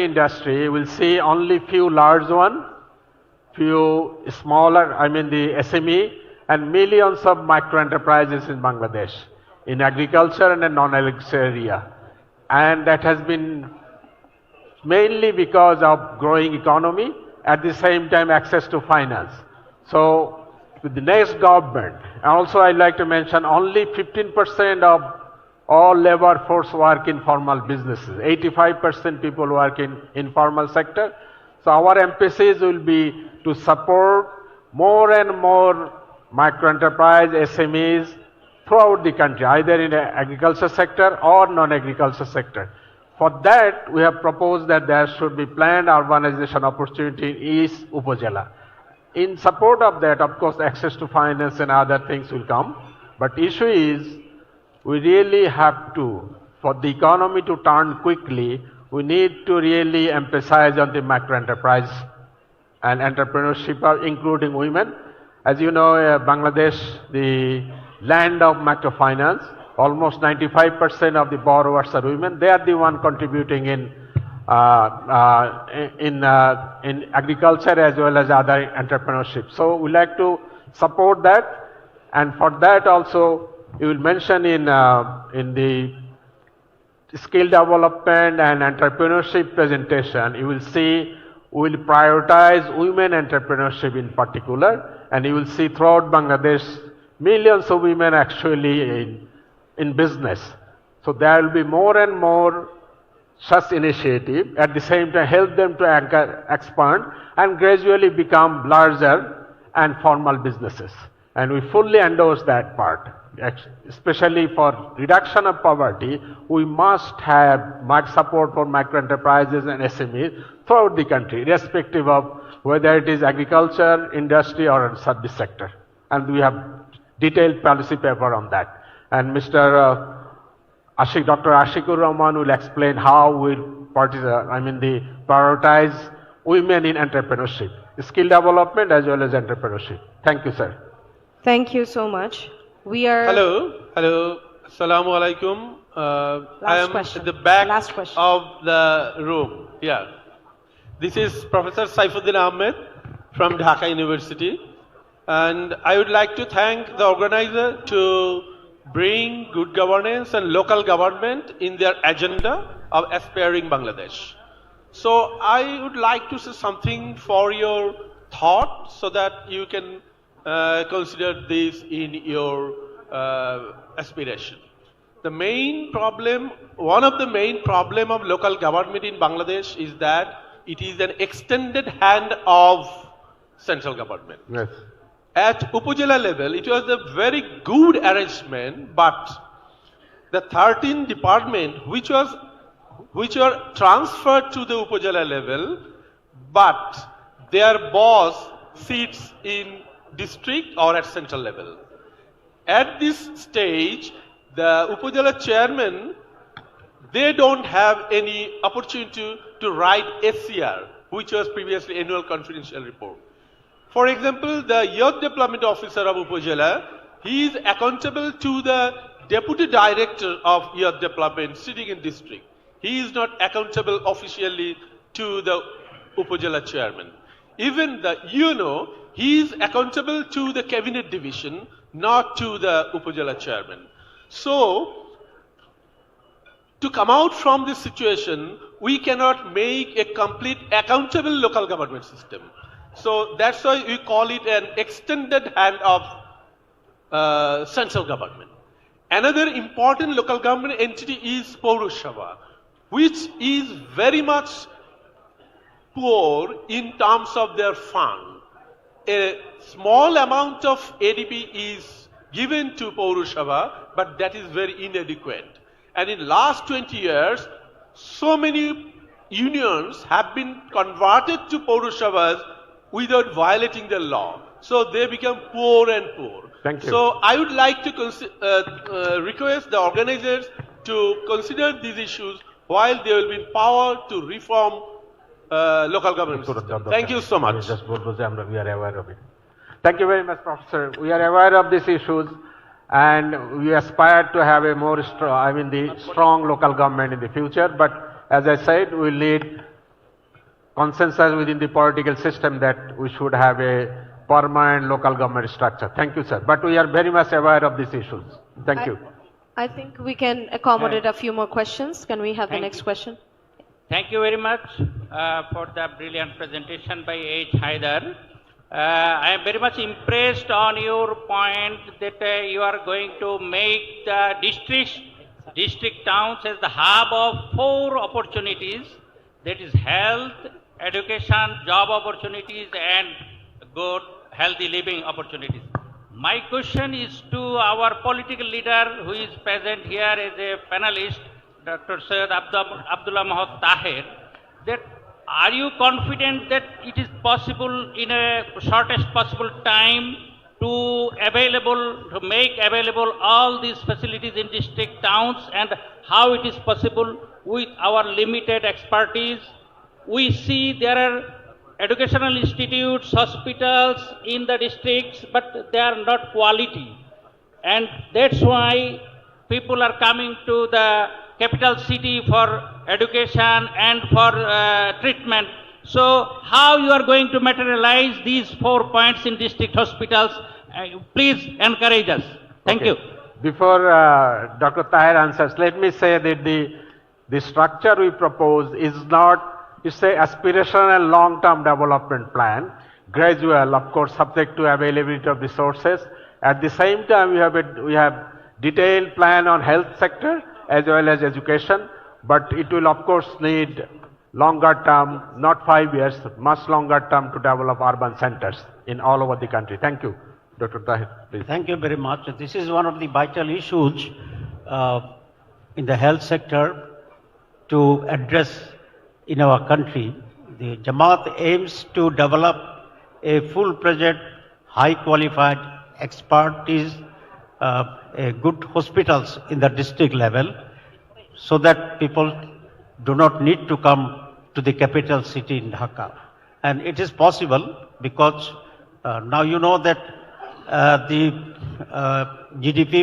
any industry, you will see only few large one, few smaller, I mean the SME, and millions of microenterprises in Bangladesh, in agriculture and in non-agriculture area. And that has been mainly because of growing economy, at the same time access to finance. So with the next government, and also I'd like to mention only 15% of all labor force work in formal businesses. 85% people work in informal sector. So our emphasis will be to support more and more microenterprise SMEs throughout the country, either in the agriculture sector or non-agriculture sector. For that, we have proposed that there should be planned urbanization opportunity in East Upazila. In support of that, of course, access to finance and other things will come. But issue is, we really have to, for the economy to turn quickly, we need to really emphasize on the microenterprise and entrepreneurship, including women. As you know, Bangladesh, the land of microfinance, almost 95% of the borrowers are women. They are the one contributing in agriculture as well as other entrepreneurship. So we like to support that, and for that also you will mention in the skill development and entrepreneurship presentation, you will see we will prioritize women entrepreneurship in particular, and you will see throughout Bangladesh millions of women actually in business. So there will be more and more such initiative, at the same time help them to expand and gradually become larger and formal businesses. And we fully endorse that part. Especially for reduction of poverty, we must have much support for microenterprises and SMEs throughout the country, irrespective of whether it is agriculture, industry, or service sector. And we have detailed policy paper on that. And Dr. Ashikur Rahman will explain how we prioritize women in entrepreneurship, skill development as well as entrepreneurship. Thank you, sir. Thank you so much. We are... Hello. Assalamu alaikum. I am at the back of the room. Yeah. This is Professor Saifuddin Ahmed from Dhaka University. And I would like to thank the organizer to bring good governance and local government in their agenda of aspiring Bangladesh. So I would like to say something for your thought so that you can consider this in your aspiration. The main problem, one of the main problem of local government in Bangladesh is that it is an extended hand of central government. Yes. At Upazila level, it was a very good arrangement, but the 13 departments which were transferred to the Upazila level, but their boss sits in district or at central level. At this stage, the Upazila chairman, they don't have any opportunity to write SCR, which was previously annual confidential report. For example, the youth development officer of Upazila, he is accountable to the deputy director of youth development sitting in district. He is not accountable officially to the Upazila chairman. Even the UNO, he is accountable to the cabinet division, not to the Upazila chairman. So, to come out from this situation, we cannot make a complete accountable local government system. So that's why we call it an extended hand of central government. Another important local government entity is Paurushava, which is very much poor in terms of their fund. A small amount of ADB is given to Paurushava, but that is very inadequate. And in last 20 years, so many unions have been converted to Paurushavas without violating the law. So they become poor and poor. Thank you. So I would like to request the organizers to consider these issues while they will be in power to reform local government system. Thank you so much. We are aware of it. Thank you very much, Professor. We are aware of these issues, and we aspire to have a more strong local government in the future. But as I said, we need consensus within the political system that we should have a permanent local government structure. Thank you, sir. But we are very much aware of these issues. Thank you. I think we can accommodate a few more questions. Can we have the next question? Thank you very much for the brilliant presentation by H. Haidar. I am very much impressed on your point that you are going to make the district towns as the hub of 4 opportunities, that is health, education, job opportunities and good healthy living opportunities. My question is to our political leader who is present here as a panelist, Dr. Syed Abdullah Mahmood Taher, that are you confident that it is possible in a shortest possible time to make available all these facilities in district towns, and how it is possible with our limited expertise? We see there are educational institutes, hospitals in the districts, but they are not quality. And that's why people are coming to the capital city for education and for treatment. So how you are going to materialize these 4 points in district hospitals? Please encourage us. Thank you. Before Dr. Tahir answers, let me say that the structure we propose is not, it's a aspirational long-term development plan, gradual, of course, subject to availability of resources. At the same time, we have detailed plan on health sector as well as education, but it will of course need longer term, not 5 years, much longer term to develop urban centers in all over the country. Thank you. Dr. Tahir, please. Thank you very much. This is one of the vital issues in the health sector to address in our country. The Jamaat aims to develop a full-fledged, high-qualified expertise, good hospitals in the district level, so that people do not need to come to the capital city in Dhaka. And it is possible because now you know that the GDP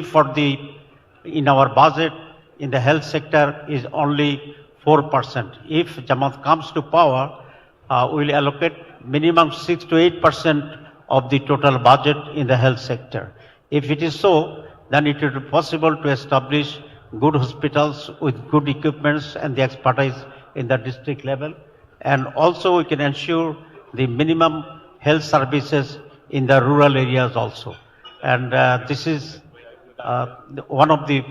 in our budget in the health sector is only 4%. If Jamaat comes to power, we will allocate minimum 6 to 8% of the total budget in the health sector. If it is so, then it will be possible to establish good hospitals with good equipments and the expertise in the district level. And also we can ensure the minimum health services in the rural areas also. And this is one of the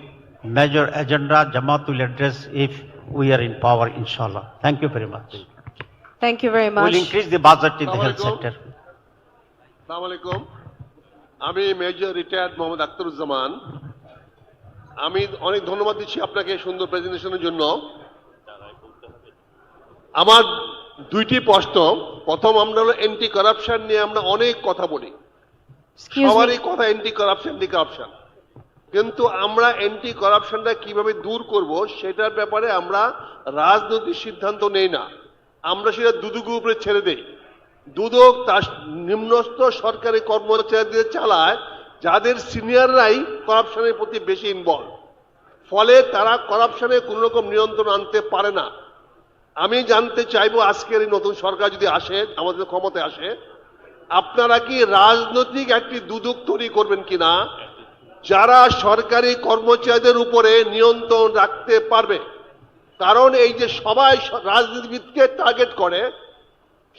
major agenda Jamaat will address if we are in power, inshallah. Thank you very much. Thank you very much. We'll increase the budget in the health sector. Assalamu alaikum. আমি major retired Mohammad Akhtaruzzaman. আমি অনেক ধন্যবাদ দিচ্ছি আপনাকে সুন্দর প্রেজেন্টেশনের জন্য। আমার 2টি প্রশ্ন। প্রথম, আমরা হলো অ্যান্টি কারাপশন নিয়ে আমরা অনেক কথা বলি, সবারই কথা অ্যান্টি কারাপশন, কিন্তু আমরা অ্যান্টি কারাপশনটা কিভাবে দূর করব সেটার ব্যাপারে আমরা রাজনৈতিক সিদ্ধান্ত নেই না, আমরা সেটা দুদকের উপরে ছেড়ে দেই। দুদক তার নিম্নস্থ সরকারি কর্মচারীদের চালায় যাদের সিনিয়ররাই করাপশনের প্রতি বেশি ইনভলভ, ফলে তারা করাপশনে কোনো রকম নিয়ন্ত্রণ আনতে পারে না। আমি জানতে চাইবো আজকের এই নতুন সরকার যদি আসে, আমাদের ক্ষমতায় আসে, আপনারা কি রাজনৈতিক একটি দুদক তৈরি করবেন কিনা যারা সরকারি কর্মচারীদের উপরে নিয়ন্ত্রণ রাখতে পারবে? কারণ এই যে সবাই রাজনীতিবিদকে টার্গেট করে,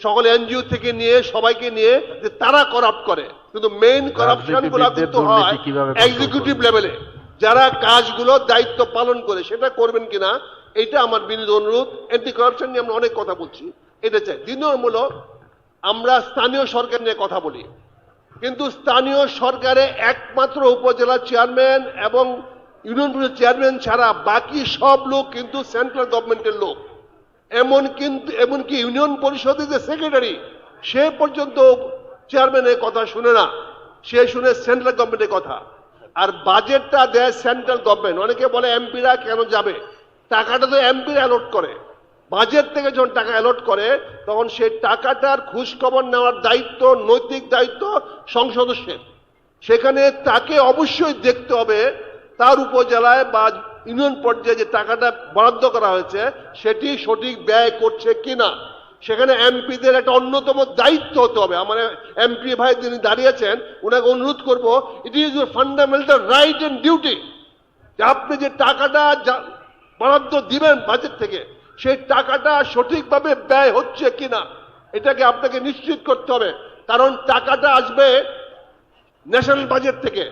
সকল এনজিও থেকে নিয়ে সবাইকে নিয়ে, যে তারা করাপ্ট করে, কিন্তু মেইন করাপশন গুলো কিন্তু হয় এক্সিকিউটিভ লেভেলে, যারা কাজগুলো দায়িত্ব পালন করে। সেটা করবেন কিনা এটা আমার বিনীত অনুরোধ। অ্যান্টি কারাপশন নিয়ে আমরা অনেক কথা বলছি, এটা চাই। দ্বিতীয়মূলক, আমরা স্থানীয় সরকার নিয়ে কথা বলি, কিন্তু স্থানীয় সরকারে একমাত্র উপজেলা চেয়ারম্যান এবং ইউনিয়ন পরিষদ চেয়ারম্যান ছাড়া বাকি সব লোক কিন্তু সেন্ট্রাল গভর্নমেন্টের লোক। এমনকি ইউনিয়ন পরিষদের যে সেক্রেটারি, সে পর্যন্ত চেয়ারম্যানের কথা শুনে না, সে শুনে সেন্ট্রাল গভর্নমেন্টের কথা। আর বাজেটটা দেয় সেন্ট্রাল গভর্নমেন্ট। অনেকে বলে এমপিরা কেন যাবে, টাকাটা তো এমপিরা অ্যালট করে। বাজেট থেকে যখন টাকা অ্যালট করে তখন সেই টাকাটার খোঁজ খবর নেওয়ার দায়িত্ব, নৈতিক দায়িত্ব সংসদ সদস্যের। সেখানে তাকে অবশ্যই দেখতে হবে তার উপজেলায় বা ইউনিয়ন পর্যায়ে যে টাকাটা বরাদ্দ করা হয়েছে সেটি সঠিক ব্যয় করছে কিনা। সেখানে এমপিদের একটা অন্যতম দায়িত্ব হতে হবে। আমার এমপি ভাই যিনি দাঁড়িয়েছেন ওনাকে অনুরোধ করব, it is your fundamental right and duty যে আপনি যে টাকাটা বরাদ্দ দিবেন বাজেট থেকে সেই টাকাটা সঠিকভাবে ব্যয় হচ্ছে কিনা এটাকে আপনাকে নিশ্চিত করতে হবে। কারণ টাকাটা আসবে ন্যাশনাল বাজেট থেকে,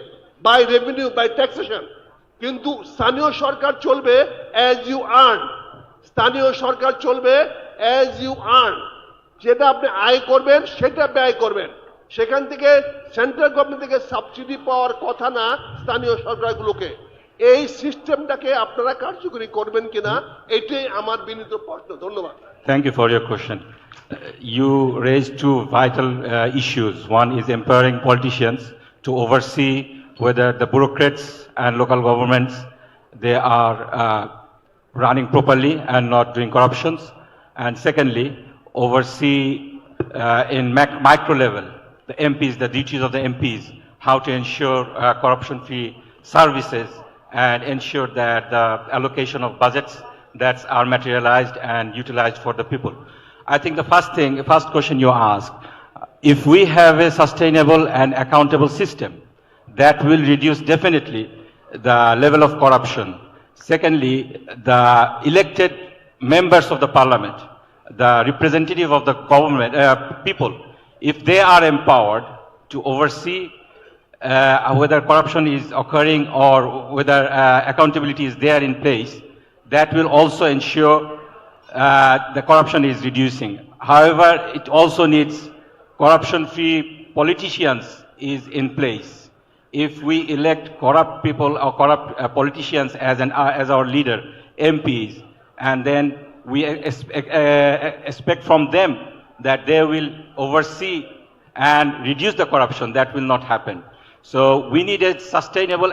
বাই রেভিনিউ, বাই ট্যাক্সেশন, কিন্তু স্থানীয় সরকার চলবে অ্যাজ ইউ আর্ন। স্থানীয় সরকার চলবে অ্যাজ ইউ আর্ন, যেটা আপনি আয় করবেন সেটা ব্যয় করবেন। সেখান থেকে সেন্ট্রাল গভর্নমেন্ট থেকে সাবসিডি পাওয়ার কথা না স্থানীয় সরকারগুলোকে। এই সিস্টেমটাকে আপনারা কার্যকরী করবেন কিনা এটাই আমার বিনীত প্রশ্ন। ধন্যবাদ। Thank you for your question. You raised two vital issues. One is empowering politicians to oversee whether the bureaucrats and local governments, they are running properly and not doing corruptions. And secondly, oversee in micro level, the MPs, the duties of the MPs, how to ensure corruption-free services and ensure that the allocation of budgets that are materialized and utilized for the people. I think the first question you asked, if we have a sustainable and accountable system, that will reduce definitely the level of corruption. Secondly, the elected members of the parliament, the representative of the government, people, if they are empowered to oversee whether corruption is occurring or whether accountability is there in place, that will also ensure the corruption is reducing. However, it also needs corruption-free politicians is in place. If we elect corrupt people or corrupt politicians as our leader, MPs, and then we expect from them that they will oversee and reduce the corruption, that will not happen. So we need a sustainable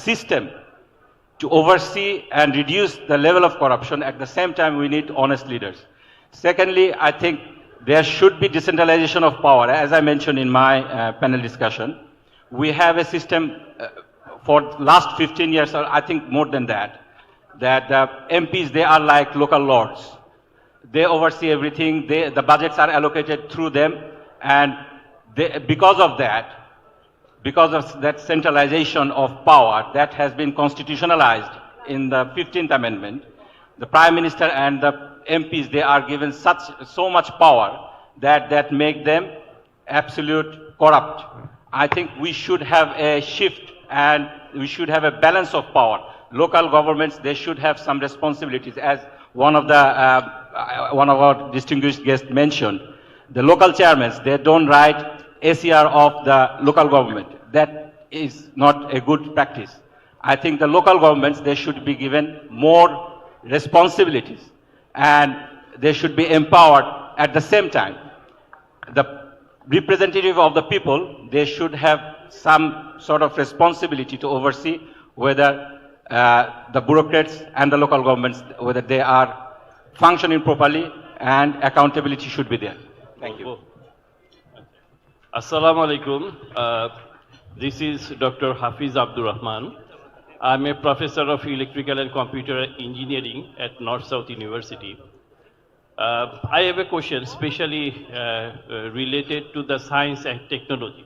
system to oversee and reduce the level of corruption. At the same time, we need honest leaders. Secondly, I think there should be decentralization of power. As I mentioned in my panel discussion, we have a system for last 15 years, or I think more than that, that the MPs, they are like local lords. They oversee everything. The budgets are allocated through them, and because of that centralization of power that has been constitutionalized in the 15th Amendment, the Prime Minister and the MPs, they are given so much power that make them absolute corrupt. I think we should have a shift and we should have a balance of power. Local governments, they should have some responsibilities. As one of our distinguished guests mentioned, the local chairmen, they don't write ACR of the local government. That is not a good practice. I think the local governments, they should be given more responsibilities and they should be empowered. At the same time, the representative of the people, they should have some sort of responsibility to oversee whether the bureaucrats and the local governments, whether they are functioning properly, and accountability should be there. Thank you. Assalamu alaikum. This is Dr. Hafiz Abdur Rahman. I'm a professor of electrical and computer engineering at North-South University. I have a question especially related to the science and technology.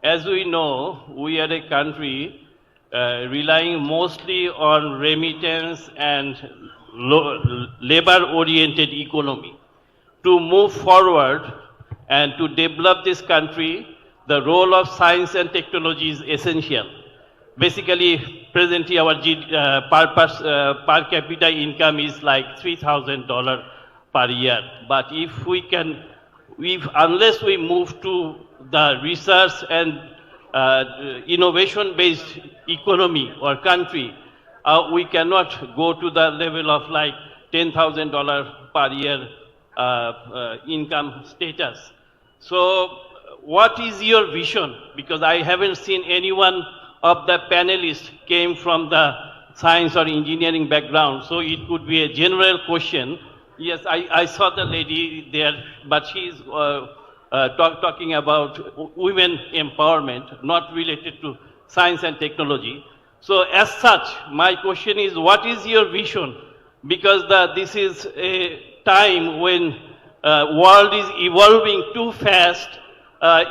As we know, we are a country relying mostly on remittance and labor-oriented economy. To move forward and to develop this country, the role of science and technology is essential. Basically, presently our per capita income is like $3,000 per year. But unless we move to the research and innovation-based economy or country, we cannot go to the level of like $10,000 per year income status. So what is your vision? Because I haven't seen anyone of the panelists came from the science or engineering background, so it could be a general question. Yes, I saw the lady there, but she's talking about women empowerment, not related to science and technology. So as such, my question is, what is your vision? Because this is a time when world is evolving too fast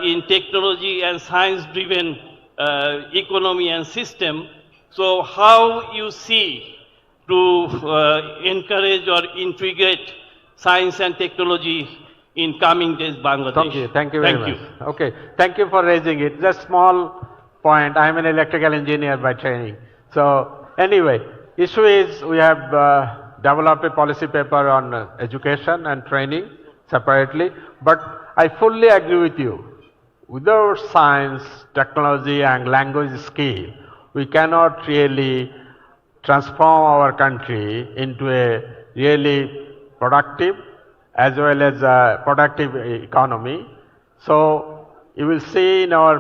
in technology and science-driven economy and system. So how you see to encourage or integrate science and technology in coming days, Bangladesh? Thank you very much. Okay, thank you for raising it. Just small point. I am an electrical engineer by training. So anyway, issue is we have developed a policy paper on education and training separately. But I fully agree with you. Without science, technology, and language skill, we cannot really transform our country into a really productive as well as a productive economy. So you will see in our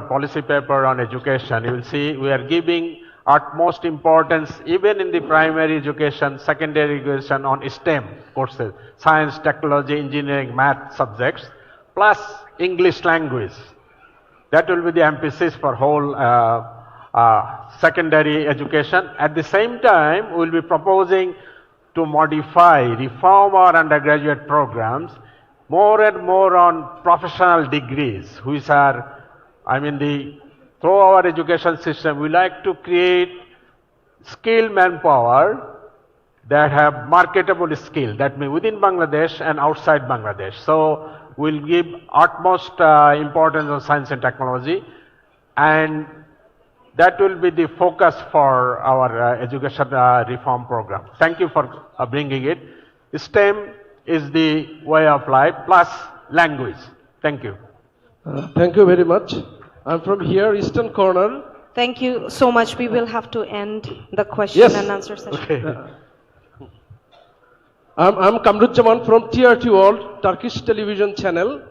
policy paper on education, you will see we are giving utmost importance even in the primary education, secondary education on STEM courses, science, technology, engineering, math subjects, plus English language. That will be the emphasis for whole secondary education. At the same time, we will be proposing to modify, reform our undergraduate programs more and more on professional degrees, which are, through our education system, we like to create skilled manpower that have marketable skill, that means within Bangladesh and outside Bangladesh. So we'll give utmost importance on science and technology, and that will be the focus for our education reform program. Thank you for bringing it. STEM is the way of life, plus language. Thank you. Thank you very much. I'm from here, Eastern Corner. Thank you so much. We will have to end the question and answer session. Okay. I'm Kamruzzaman from TRT World, Turkish television channel.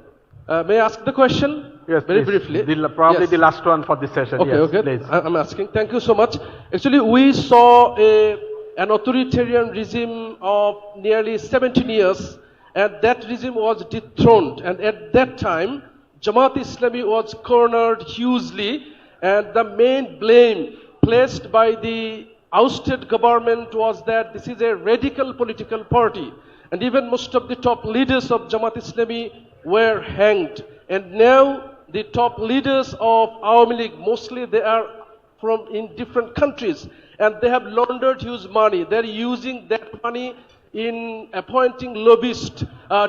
May I ask the question? Yes, very please. briefly. Probably the last one for this session. Okay, yes, okay. Please. I'm asking. Thank you so much. Actually, we saw an authoritarian regime of nearly 17 years, and that regime was dethroned. And at that time, Jamaat Islami was cornered hugely, and the main blame placed by the ousted government was that this is a radical political party. And even most of the top leaders of Jamaat Islami were hanged. And now the top leaders of Awami League, mostly they are from in different countries, and they have laundered huge money. They're using that money in appointing lobbyists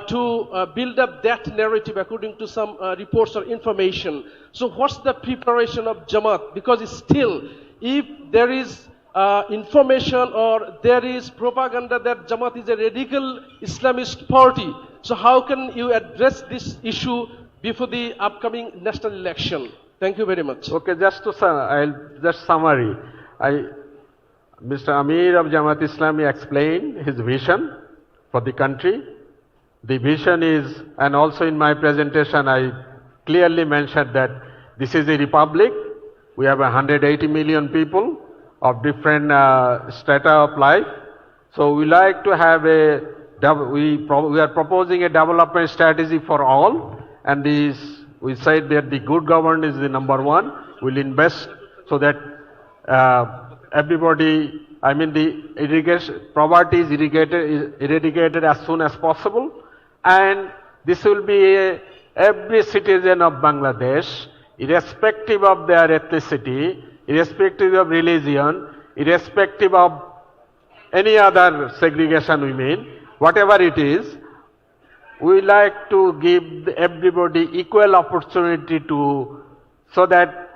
to build up that narrative according to some reports or information. So what's the preparation of Jamaat? Because still, if there is information or there is propaganda that Jamaat is a radical Islamist party, so how can you address this issue before the upcoming national election? Thank you very much. Okay, I'll just summary. Mr. Amir of Jamaat Islami explained his vision for the country. The vision is, and also in my presentation I clearly mentioned that this is a republic. We have 180 million people of different strata of life. So we like to have we are proposing a development strategy for all, and we said that the good governance is the number one. We'll invest so that everybody, the irrigation, poverty is eradicated as soon as possible, and this will be every citizen of Bangladesh, irrespective of their ethnicity, irrespective of religion, irrespective of any other segregation whatever it is, we like to give everybody equal opportunity so that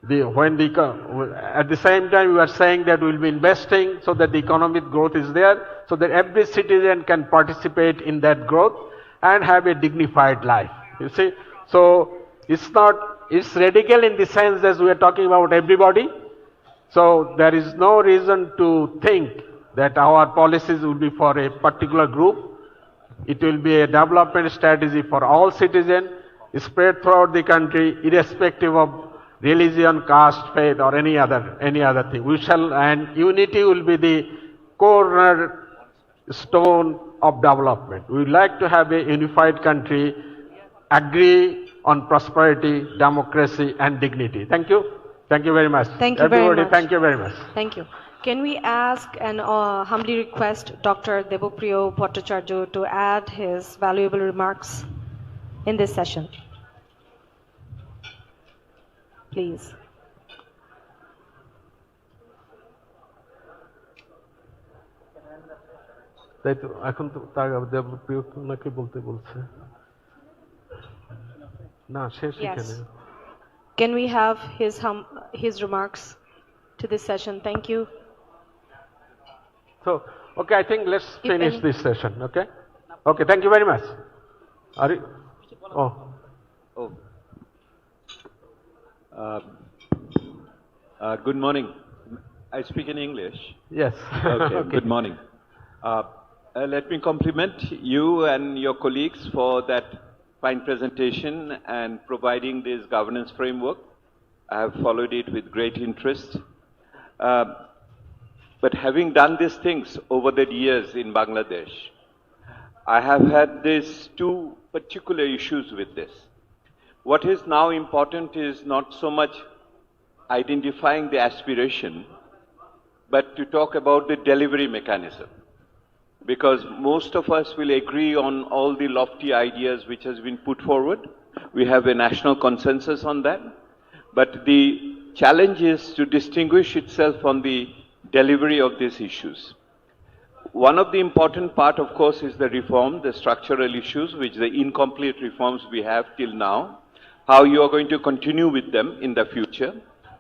at the same time we are saying that we will be investing so that the economic growth is there, so that every citizen can participate in that growth and have a dignified life. You see, so it's radical in the sense that we are talking about everybody. So there is no reason to think that our policies will be for a particular group. It will be a development strategy for all citizens, spread throughout the country, irrespective of religion, caste, faith, or any other thing. And unity will be the cornerstone of development. We would like to have a unified country, agree on prosperity, democracy, and dignity. Thank you. Thank you very much. Thank you very much. Thank you very much. Thank you. Can we ask and humbly request Dr. Devopriyo Bhattacharya to add his valuable remarks in this session? Please. তাই তো এখন তো তার দেবপ্রিয় নাকি বলতে বলছে না শেষ এখানে Can we have his remarks to this session? Thank you. So, okay, I think let's finish this session, okay? Okay, thank you very much. Are you? Oh. Good morning. I speak in English. Yes. Okay, good morning. Let me compliment you and your colleagues for that fine presentation and providing this governance framework. I have followed it with great interest. But having done these things over the years in Bangladesh, I have had these two particular issues with this. What is now important is not so much identifying the aspiration, but to talk about the delivery mechanism. Because most of us will agree on all the lofty ideas which has been put forward. We have a national consensus on that. But the challenge is to distinguish itself on the delivery of these issues. One of the important part, of course, is the reform, the structural issues, which the incomplete reforms we have till now, how you are going to continue with them in the future,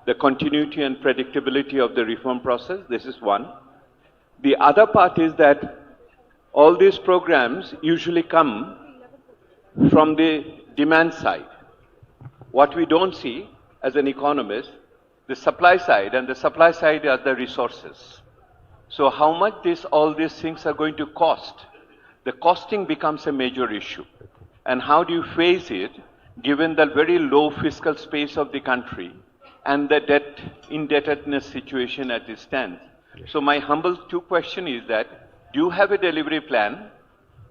the continuity and predictability of the reform process, this is one. The other part is that all these programs usually come from the demand side. What we don't see as an economist, the supply side, and the supply side are the resources. So how much all these things are going to cost? The costing becomes a major issue. And how do you face it, given the very low fiscal space of the country and the indebtedness situation as it stands? So my humble question is that, do you have a delivery plan?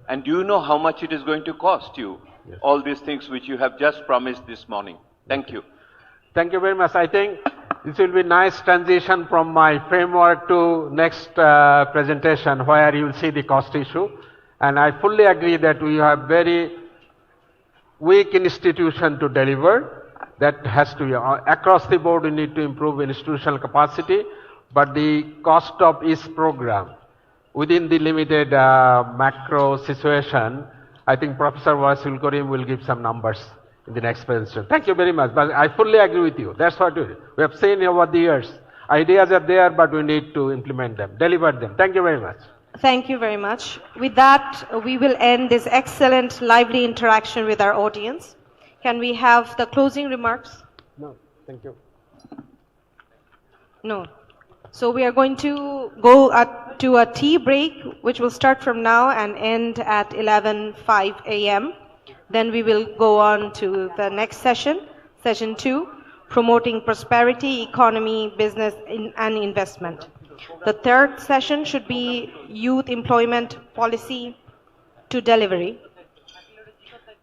And do you know how much it is going to cost you? Yes. All these things which you have just promised this morning. Thank you. Thank you very much. I think this will be nice transition from my framework to next presentation where you will see the cost issue. And I fully agree that we have very weak institution to deliver. That has to be across the board. We need to improve institutional capacity, but the cost of each program within the limited macro situation, I think Professor Wasil Karim will give some numbers in the next presentation. Thank you very much. But I fully agree with you. That's what we have seen over the years. Ideas are there, but we need to implement them, deliver them. Thank you very much. Thank you very much. With that, we will end this excellent, lively interaction with our audience. Can we have the closing remarks? No, thank you. No. So we are going to go to a tea break, which will start from now and end at 11:05 a.m. Then we will go on to the next session, session 2, promoting prosperity, economy, business, and investment. The third session should be youth employment policy to delivery.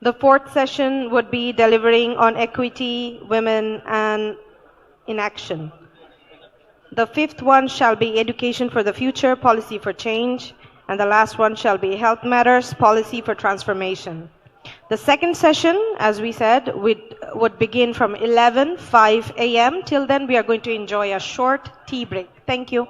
The fourth session would be delivering on equity, women, and in action. The fifth one shall be education for the future, policy for change. And the last one shall be health matters, policy for transformation. The second session, as we said, would begin from 11:05 a.m. Till then, we are going to enjoy a short tea break. Thank you.